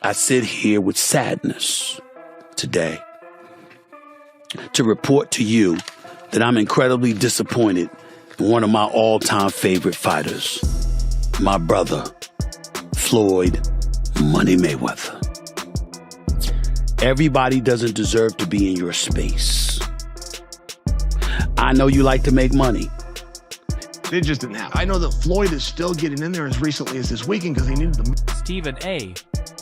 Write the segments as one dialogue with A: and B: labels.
A: I sit here with sadness today to report to you that I'm incredibly disappointed in one of my all-time favorite fighters, my brother, Floyd Money Mayweather. Everybody doesn't deserve to be in your space. I know you like to make money.
B: It just didn't happen. I know that Floyd is still getting in there as recently as this weekend because he needed the...
C: Stephen A.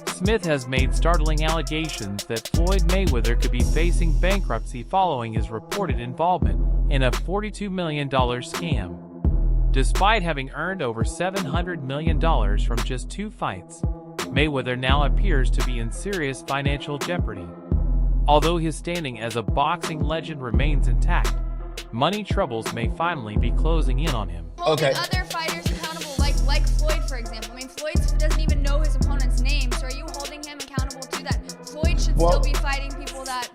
C: Smith has made startling allegations that Floyd Mayweather could be facing bankruptcy following his reported involvement in a $42 million scam. Despite having earned over $700 million from just 2 fights, Mayweather now appears to be in serious financial jeopardy. Although his standing as a boxing legend remains intact, money troubles may finally be closing in on him.
D: Holding other fighters accountable, like Floyd, for example. I mean, Floyd doesn't even know his opponent's name, so are you holding him accountable to that? Floyd should still be fighting people that,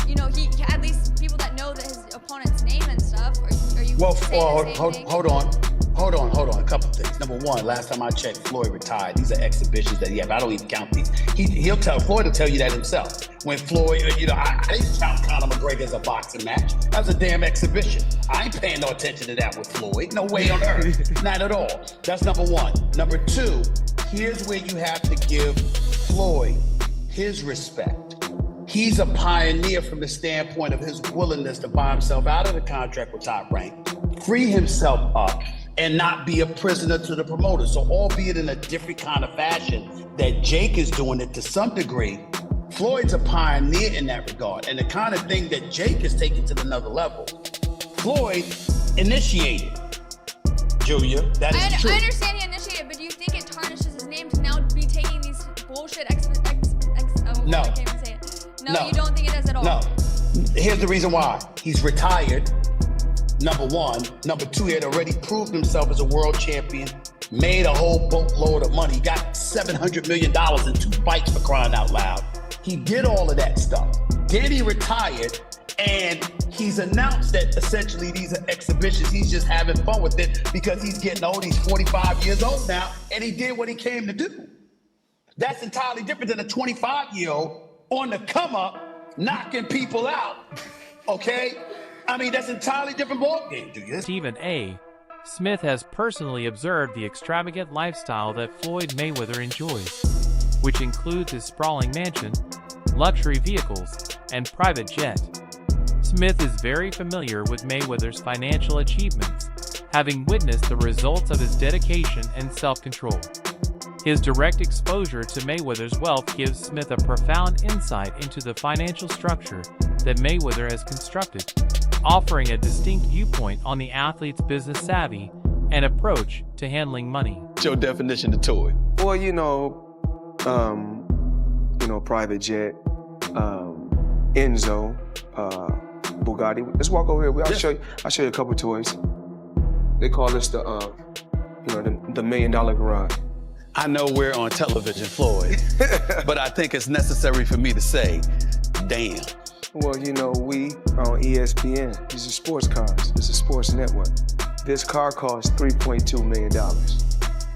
D: you know, he at least people that know that his opponent's name and stuff. Are you?
A: Well, hold on. A couple things. Number one, last time I checked, Floyd retired. These are exhibitions that he had. I don't even count these. Floyd will tell you that himself. When Floyd, I didn't count Conor McGregor as a boxing match. That was a damn exhibition. I ain't paying no attention to that with Floyd. No way on earth. Not at all. That's number one. Number two, here's where you have to give Floyd his respect. He's a pioneer from the standpoint of his willingness to buy himself out of the contract with Top Rank, free himself up, and not be a prisoner to the promoter. So albeit in a different kind of fashion that Jake is doing it to some degree, Floyd's a pioneer in that regard. And the kind of thing that Jake is taking to another level, Floyd initiated. Julia, that is true.
D: I understand he initiated, but do you think it tarnishes his name to now be taking these bullshit
A: No.
D: I can't even say it. No, you don't think it does at all?
A: No. Here's the reason why. He's retired. Number one. Number two, he had already proved himself as a world champion, made a whole boatload of money, got $700 million in 2 fights, for crying out loud. He did all of that stuff. Then he retired, and he's announced that essentially these are exhibitions. He's just having fun with it because he's getting old. He's 45 years old now, and he did what he came to do. That's entirely different than a 25-year-old on the come up, knocking people out, okay? I mean, that's an entirely different ballgame, Julius.
C: Stephen A. Smith has personally observed the extravagant lifestyle that Floyd Mayweather enjoys, which includes his sprawling mansion, luxury vehicles, and private jet. Smith is very familiar with Mayweather's financial achievements, having witnessed the results of his dedication and self-control. His direct exposure to Mayweather's wealth gives Smith a profound insight into the financial structure that Mayweather has constructed, offering a distinct viewpoint on the athlete's business savvy and approach to handling money.
A: What's your definition of toy?
E: Well, private jet, Enzo, Bugatti. Let's walk over here. I'll show you a couple toys. They call this the $1 million garage.
A: I know we're on television, Floyd, but I think it's necessary for me to say, damn.
E: Well, we are on ESPN. These are sports cars. It's a sports network. This car costs $3.2 million.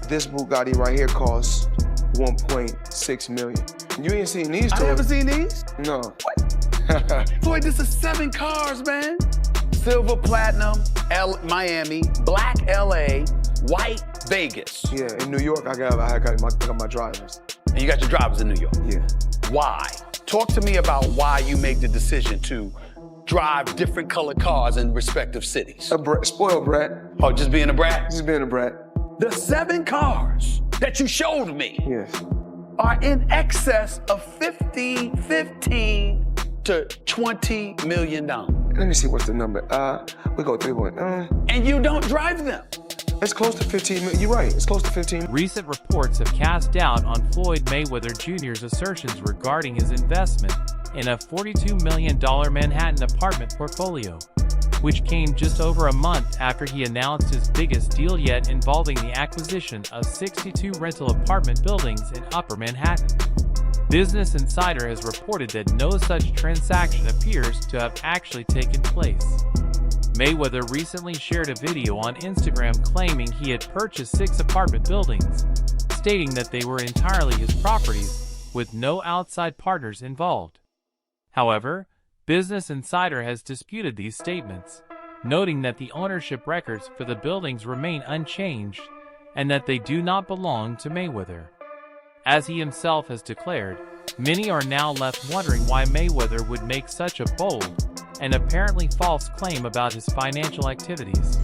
E: This Bugatti right here costs $1.6 million. You ain't seen these toys.
A: I haven't seen these?
E: No.
A: What? Floyd, this is 7 cars, man. Silver, platinum, Miami, black, LA, white, Vegas.
E: Yeah, in New York, I got my drivers.
A: And you got your drivers in New York?
E: Yeah.
A: Why? Talk to me about why you make the decision to drive different colored cars in respective cities.
E: Spoiled brat.
A: Oh, just being a brat?
E: Just being a brat.
A: The 7 cars that you showed me are in excess of $15 to $20 million.
E: Let me see what's the number. We go 3-1.
A: And you don't drive them.
E: It's close to 15 million. You're right. It's close to 15.
C: Recent reports have cast doubt on Floyd Mayweather Jr.'s assertions regarding his investment in a $42 million Manhattan apartment portfolio, which came just over a month after he announced his biggest deal yet, involving the acquisition of 62 rental apartment buildings in Upper Manhattan. Business Insider has reported that no such transaction appears to have actually taken place. Mayweather recently shared a video on Instagram claiming he had purchased 6 apartment buildings, stating that they were entirely his properties, with no outside partners involved. However, Business Insider has disputed these statements, noting that the ownership records for the buildings remain unchanged and that they do not belong to Mayweather. As he himself has declared, many are now left wondering why Mayweather would make such a bold and apparently false claim about his financial activities.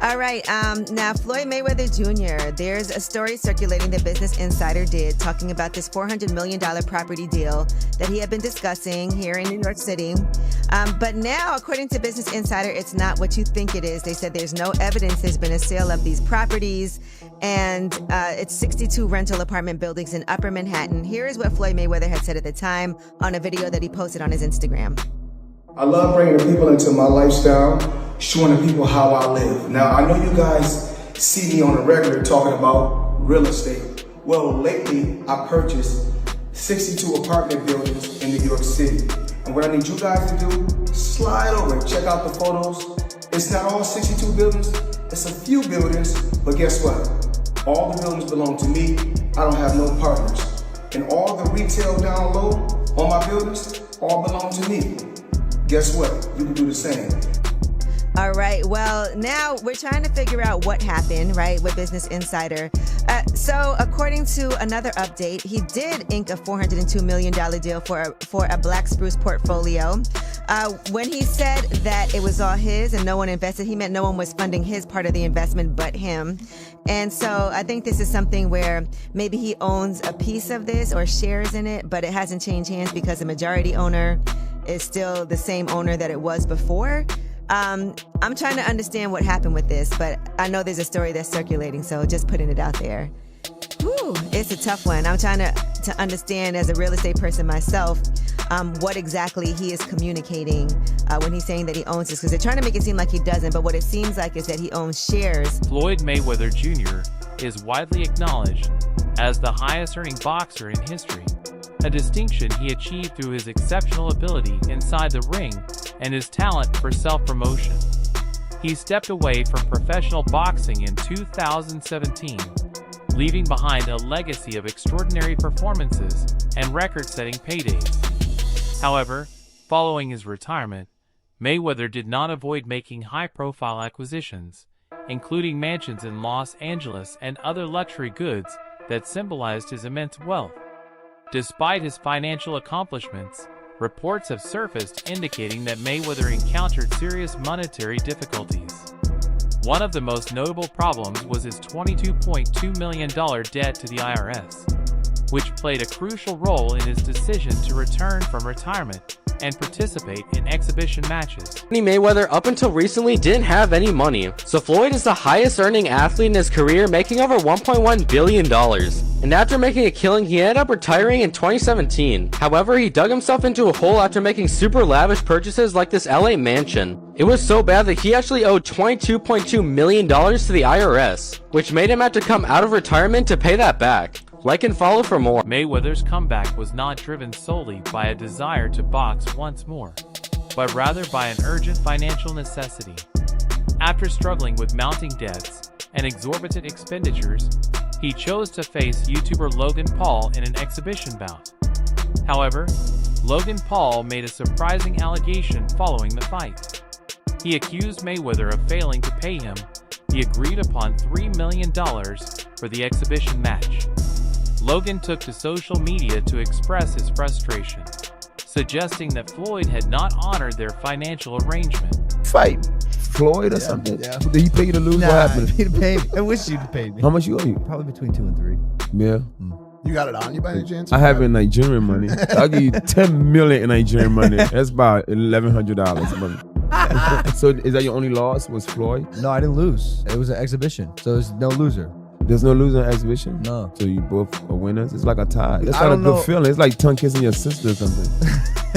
F: All right, now Floyd Mayweather Jr., there's a story circulating that Business Insider did talking about this $400 million property deal that he had been discussing here in New York City. But now, according to Business Insider, it's not what you think it is. They said there's no evidence there's been a sale of these properties, and it's 62 rental apartment buildings in Upper Manhattan. Here is what Floyd Mayweather had said at the time on a video that he posted on his Instagram.
E: I love bringing the people into my lifestyle, showing the people how I live. Now, I know you guys see me on a regular talking about real estate. Well, lately, I purchased 62 apartment buildings in New York City. And what I need you guys to do, slide over and check out the photos. It's not all 62 buildings, it's a few buildings, but guess what? All the buildings belong to me. I don't have no partners. And all the retail down low on my buildings all belong to me. Guess what? You can do the same.
F: All right. Well, now we're trying to figure out what happened, right, with Business Insider. So according to another update, he did ink a $402 million deal for a Black Spruce portfolio. When he said that it was all his and no one invested, he meant no one was funding his part of the investment but him. And so I think this is something where maybe he owns a piece of this or shares in it, but it hasn't changed hands because the majority owner is still the same owner that it was before. I'm trying to understand what happened with this, but I know there's a story that's circulating, so just putting it out there. Whew, it's a tough one. I'm trying to understand as a real estate person myself what exactly he is communicating when he's saying that he owns this, because they're trying to make it seem like he doesn't, but what it seems like is that he owns shares.
C: Floyd Mayweather Jr. is widely acknowledged as the highest earning boxer in history, a distinction he achieved through his exceptional ability inside the ring and his talent for self-promotion. He stepped away from professional boxing in 2017, leaving behind a legacy of extraordinary performances and record-setting paydays. However, following his retirement, Mayweather did not avoid making high-profile acquisitions, including mansions in Los Angeles and other luxury goods that symbolized his immense wealth. Despite his financial accomplishments, reports have surfaced indicating that Mayweather encountered serious monetary difficulties. One of the most notable problems was his $22.2 million debt to the IRS, which played a crucial role in his decision to return from retirement and participate in exhibition matches.
G: Mayweather up until recently didn't have any money, so Floyd is the highest earning athlete in his career, making over $1.1 billion. And after making a killing, he ended up retiring in 2017. However, he dug himself into a hole after making super lavish purchases like this LA mansion. It was so bad that he actually owed $22.2 million to the IRS, which made him have to come out of retirement to pay that back. Like and follow for more.
C: Mayweather's comeback was not driven solely by a desire to box once more, but rather by an urgent financial necessity. After struggling with mounting debts and exorbitant expenditures, he chose to face YouTuber Logan Paul in an exhibition bout. However, Logan Paul made a surprising allegation following the fight. He accused Mayweather of failing to pay him the agreed-upon $3 million for the exhibition match. Logan took to social media to express his frustration, suggesting that Floyd had not honored their financial arrangement.
H: Fight Floyd or something?
I: Yeah.
H: Did he pay you to lose?
I: Nah,
H: What happened?
I: he paid me. I wish you'd paid me.
H: How much you owe you?
I: Probably between 2 and 3.
H: Yeah.
I: You got it on you by any chance?
H: I have it in Nigerian money. I'll give you 10 million in Nigerian money. That's about $1,100. So is that your only loss, was Floyd?
I: No, I didn't lose. It was an exhibition, so there's no loser.
H: There's no loser in exhibition?
I: No.
H: So you both are winners? It's like a tie. That's
I: I
H: not a
I: don't
H: good
I: know.
H: feeling. It's like tongue kissing your sister or something.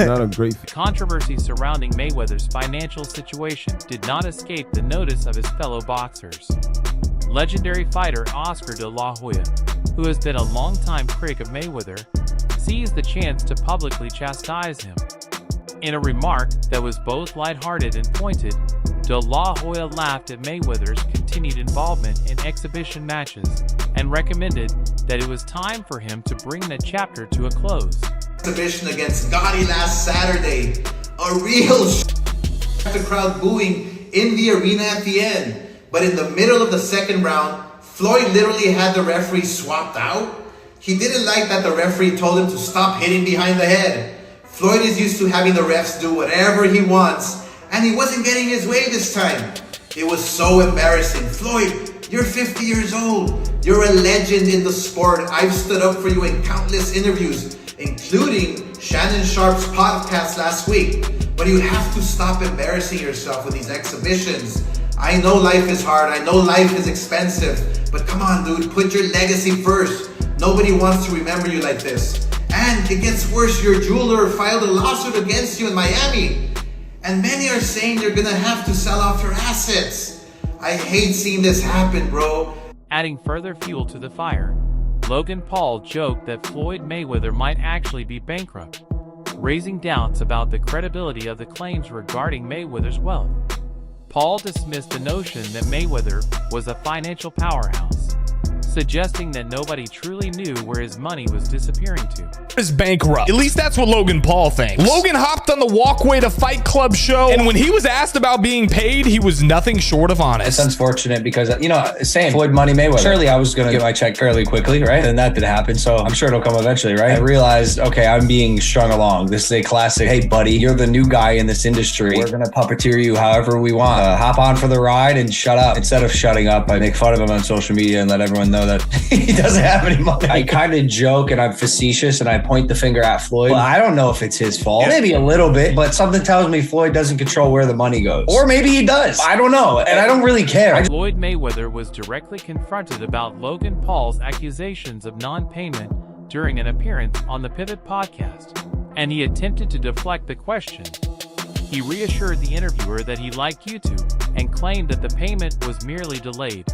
H: Not a great feeling.
C: Controversy surrounding Mayweather's financial situation did not escape the notice of his fellow boxers. Legendary fighter Oscar de la Hoya, who has been a longtime critic of Mayweather, seized the chance to publicly chastise him. In a remark that was both lighthearted and pointed, De La Hoya laughed at Mayweather's continued involvement in exhibition matches and recommended that it was time for him to bring the chapter to a close.
J: Exhibition against Gotti last Saturday. A real the crowd booing in the arena at the end. But in the middle of the second round, Floyd literally had the referee swapped out. He didn't like that the referee told him to stop hitting behind the head. Floyd is used to having the refs do whatever he wants, and he wasn't getting his way this time. It was so embarrassing. Floyd, you're 50 years old. You're a legend in the sport. I've stood up for you in countless interviews, including Shannon Sharp's podcast last week. But you have to stop embarrassing yourself with these exhibitions. I know life is hard. I know life is expensive. But come on, dude, put your legacy first. Nobody wants to remember you like this. And it gets worse. Your jeweler filed a lawsuit against you in Miami. And many are saying you're gonna have to sell off your assets. I hate seeing this happen, bro.
C: Adding further fuel to the fire, Logan Paul joked that Floyd Mayweather might actually be bankrupt, raising doubts about the credibility of the claims regarding Mayweather's wealth. Paul dismissed the notion that Mayweather was a financial powerhouse, suggesting that nobody truly knew where his money was disappearing to.
K: Is bankrupt. At least that's what Logan Paul thinks. Logan hopped on the walkway to Fight Club show, and when he was asked about being paid, he was nothing short of honest.
L: It's unfortunate because, you know, same Floyd Money Mayweather. Surely I was going to get my check fairly quickly, right? And that didn't happen, so I'm sure it'll come eventually, right? I realized, okay, I'm being strung along. This is a classic, hey, buddy, you're the new guy in this industry. We're going to puppeteer you however we want. Hop on for the ride and shut up. Instead of shutting up, I make fun of him on social media and let everyone know that he doesn't have any money. I kind of joke and I'm facetious and I point the finger at Floyd. Well, I don't know if it's his fault. Maybe a little bit, but something tells me Floyd doesn't control where the money goes. Or maybe he does. I don't know. And I don't really care.
C: Floyd Mayweather was directly confronted about Logan Paul's accusations of non-payment during an appearance on the Pivot podcast, and he attempted to deflect the question. He reassured the interviewer that he liked YouTube and claimed that the payment was merely delayed,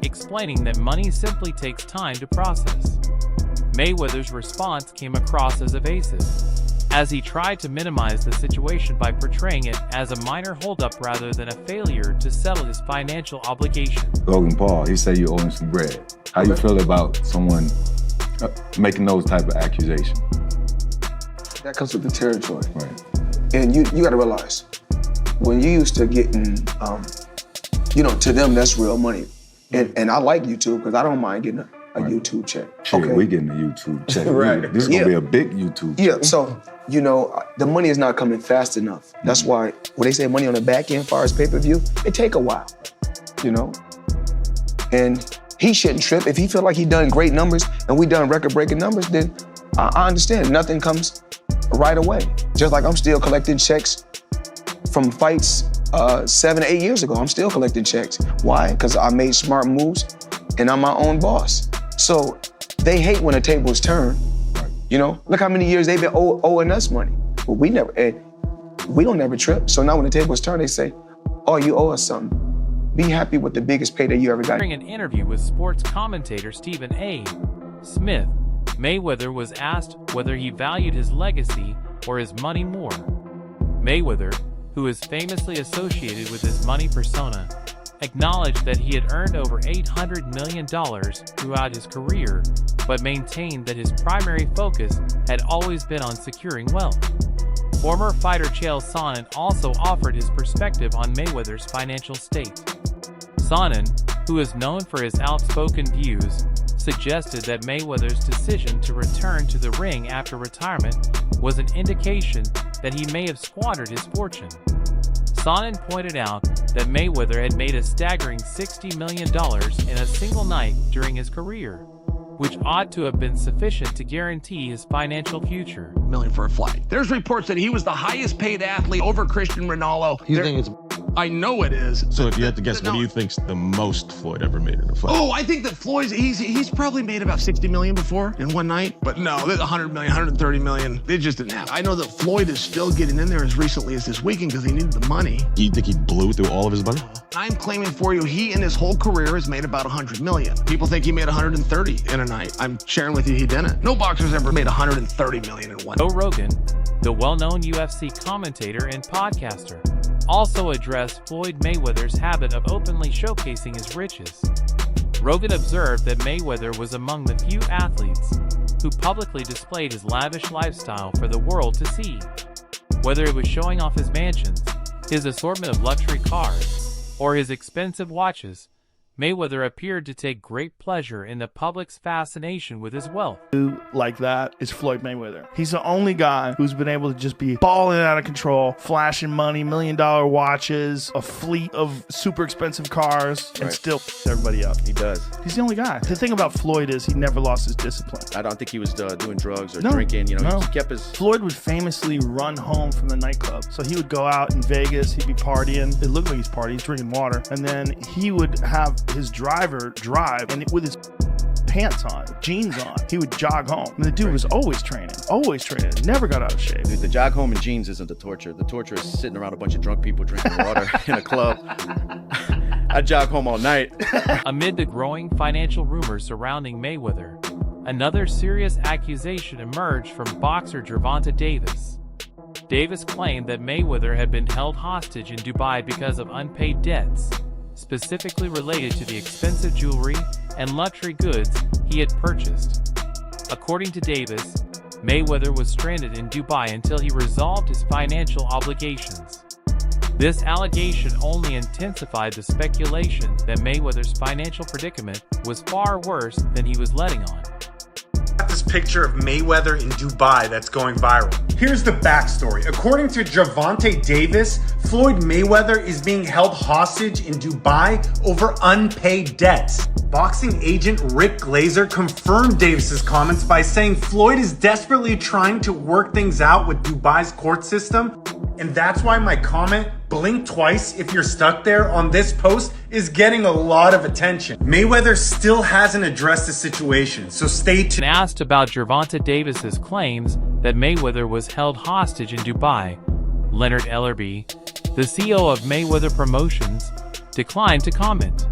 C: explaining that money simply takes time to process. Mayweather's response came across as evasive, as he tried to minimize the situation by portraying it as a minor holdup rather than a failure to settle his financial obligation.
M: Logan Paul, he said you owe him some bread. How you feel about someone making those type of accusations?
E: That comes with the territory.
M: Right.
E: And you got to realize, when you used to getting, to them, that's real money. And I like YouTube because I don't mind getting a YouTube check.
M: Shit, we getting a YouTube check. Right. This is going to be a big YouTube check.
E: Yeah, so, the money is not coming fast enough. That's why when they say money on the back end, as far as pay-per-view, it take a while, And he shouldn't trip. If he feel like he done great numbers and we done record-breaking numbers, then I understand. Nothing comes right away. Just like I'm still collecting checks from fights 7 to 8 years ago. I'm still collecting checks. Why? Because I made smart moves and I'm my own boss. So they hate when a table is turned. Look how many years they've been owing us money. But we don't never trip. So now when the table is turned, they say, oh, you owe us something. Be happy with the biggest payday you ever got.
C: During an interview with sports commentator Stephen A. Smith, Mayweather was asked whether he valued his legacy or his money more. Mayweather, who is famously associated with his money persona, acknowledged that he had earned over $800 million throughout his career, but maintained that his primary focus had always been on securing wealth. Former fighter Chael Sonnen also offered his perspective on Mayweather's financial state. Sonnen, who is known for his outspoken views, suggested that Mayweather's decision to return to the ring after retirement was an indication that he may have squandered his fortune. Sonnen pointed out that Mayweather had made a staggering $60 million in a single night during his career, which ought to have been sufficient to guarantee his financial future.
B: Million for a flight. There's reports that he was the highest paid athlete over Christian Ronaldo.
I: You think it's...
B: I know it is.
N: So if you had to guess, what do you think's the most Floyd ever made in a fight?
B: Oh, I think that Floyd's, he's probably made about 60 million before in one night. But no, 100 million, 130 million, it just didn't happen. I know that Floyd is still getting in there as recently as this weekend because he needed the money.
N: You think he blew through all of his money?
B: I'm claiming for you, he in his whole career has made about 100 million. People think he made 130 in a night. I'm sharing with you he didn't. No boxer's ever made 130 million in one.
C: Joe Rogan, the well-known UFC commentator and podcaster, also addressed Floyd Mayweather's habit of openly showcasing his riches. Rogan observed that Mayweather was among the few athletes who publicly displayed his lavish lifestyle for the world to see. Whether it was showing off his mansions, his assortment of luxury cars, or his expensive watches, Mayweather appeared to take great pleasure in the public's fascination with his wealth.
O: Who like that is Floyd Mayweather. He's the only guy who's been able to just be balling out of control, flashing money, $1 million watches, a fleet of super expensive cars, and still everybody up.
P: He does.
O: He's the only guy. The thing about Floyd is he never lost his discipline.
P: I don't think he was doing drugs or drinking. He kept his...
O: Floyd would famously run home from the nightclub. So he would go out in Vegas, he'd be partying. It looked like he's partying, he's drinking water. And then he would have his driver drive, and with his pants on, jeans on, he would jog home. And the dude was always training, never got out of shape.
P: Dude, the jog home in jeans isn't the torture. The torture is sitting around a bunch of drunk people drinking water in a club. I jog home all night.
C: Amid the growing financial rumors surrounding Mayweather, another serious accusation emerged from boxer Gervonta Davis. Davis claimed that Mayweather had been held hostage in Dubai because of unpaid debts, specifically related to the expensive jewelry and luxury goods he had purchased. According to Davis, Mayweather was stranded in Dubai until he resolved his financial obligations. This allegation only intensified the speculation that Mayweather's financial predicament was far worse than he was letting on.
Q: This picture of Mayweather in Dubai that's going viral. Here's the backstory. According to Gervonta Davis, Floyd Mayweather is being held hostage in Dubai over unpaid debts. Boxing agent Rick Glazer confirmed Davis's comments by saying Floyd is desperately trying to work things out with Dubai's court system. And that's why my comment, blink twice if you're stuck there, on this post is getting a lot of attention. Mayweather still hasn't addressed the situation, so stay tuned.
C: When asked about Gervonta Davis's claims that Mayweather was held hostage in Dubai, Leonard Ellerby, the CEO of Mayweather Promotions, declined to comment.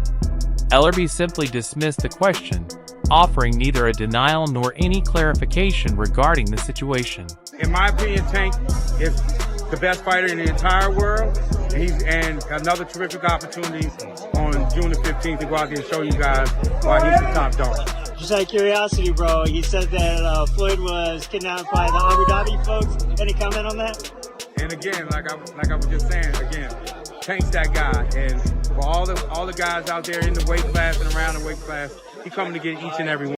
C: Ellerby simply dismissed the question, offering neither a denial nor any clarification regarding the situation.
R: In my opinion, Tank is the best fighter in the entire world, and another terrific opportunity on June the 15th to go out there and show you guys why he's the top dog.
S: Just out of curiosity, bro, you said that Floyd was kidnapped by the Abu Dhabi folks. Any comment on that?
R: And again, like I was just saying, Tank's that guy, and for all the guys out there in the weight class and around the weight class, he coming to get each and every one.